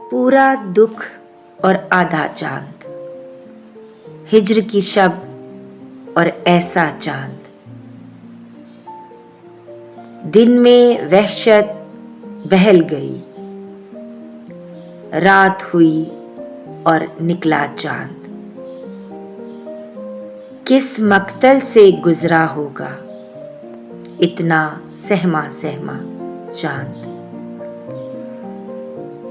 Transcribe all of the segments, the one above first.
पूरा दुख और आधा चांद, हिज्र की शब और ऐसा चांद। दिन में वहशत बहल गई, रात हुई और निकला चांद। किस मक्तल से गुजरा होगा इतना सहमा सहमा चांद।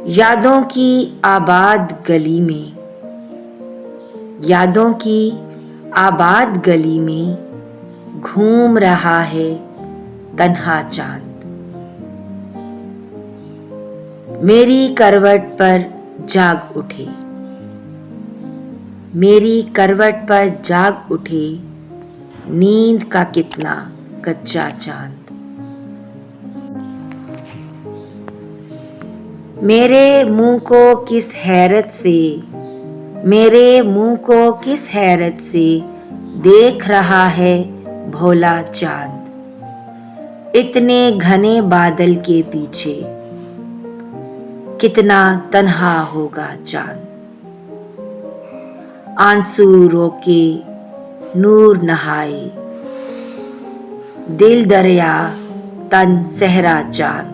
यादों की आबाद गली में, यादों की आबाद गली में घूम रहा है तन्हा चांद। मेरी करवट पर जाग उठे, मेरी करवट पर जाग उठे नींद का कितना कच्चा चांद। मेरे मुंह को किस हैरत से, मेरे मुंह को किस हैरत से देख रहा है भोला चांद। इतने घने बादल के पीछे कितना तन्हा होगा चांद। आंसू रोके नूर नहाए, दिल दरिया तन सहरा चांद।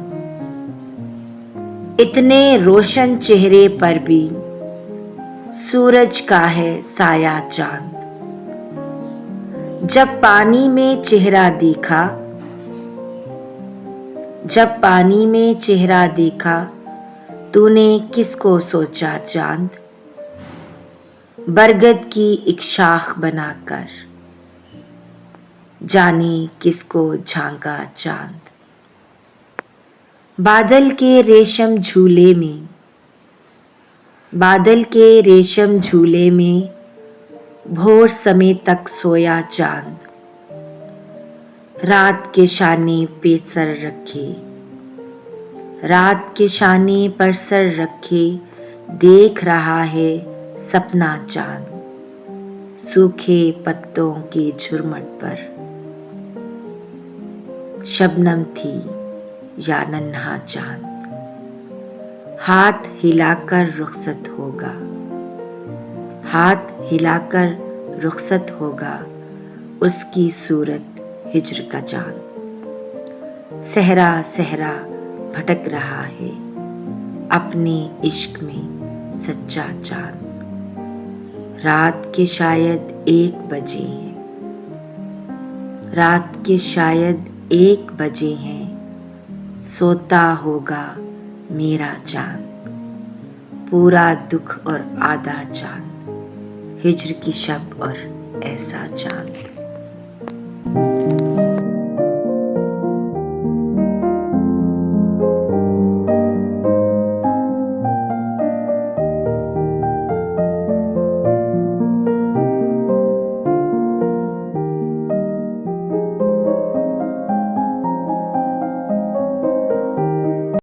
इतने रोशन चेहरे पर भी सूरज का है साया चांद। जब पानी में चेहरा देखा, जब पानी में चेहरा देखा तूने किसको सोचा चांद। बरगद की एक शाख बनाकर जाने किसको झांका चांद। बादल के रेशम झूले में, बादल के रेशम झूले में भोर समय तक सोया चांद। रात के शाने पे सर रखे, रात के शाने पर सर रखे देख रहा है सपना चांद। सूखे पत्तों के झुरमट पर शबनम थी या नन्हा चांद। हाथ हिलाकर रुखसत होगा, हाथ हिलाकर रुखसत होगा उसकी सूरत हिज्र का चांद। सहरा सहरा भटक रहा है अपने इश्क में सच्चा चांद। रात के शायद 1 बजे हैं, रात के शायद 1 बजे हैं सोता होगा मेरा चांद। पूरा दुख और आधा चांद, हिज्र की शब और ऐसा चांद।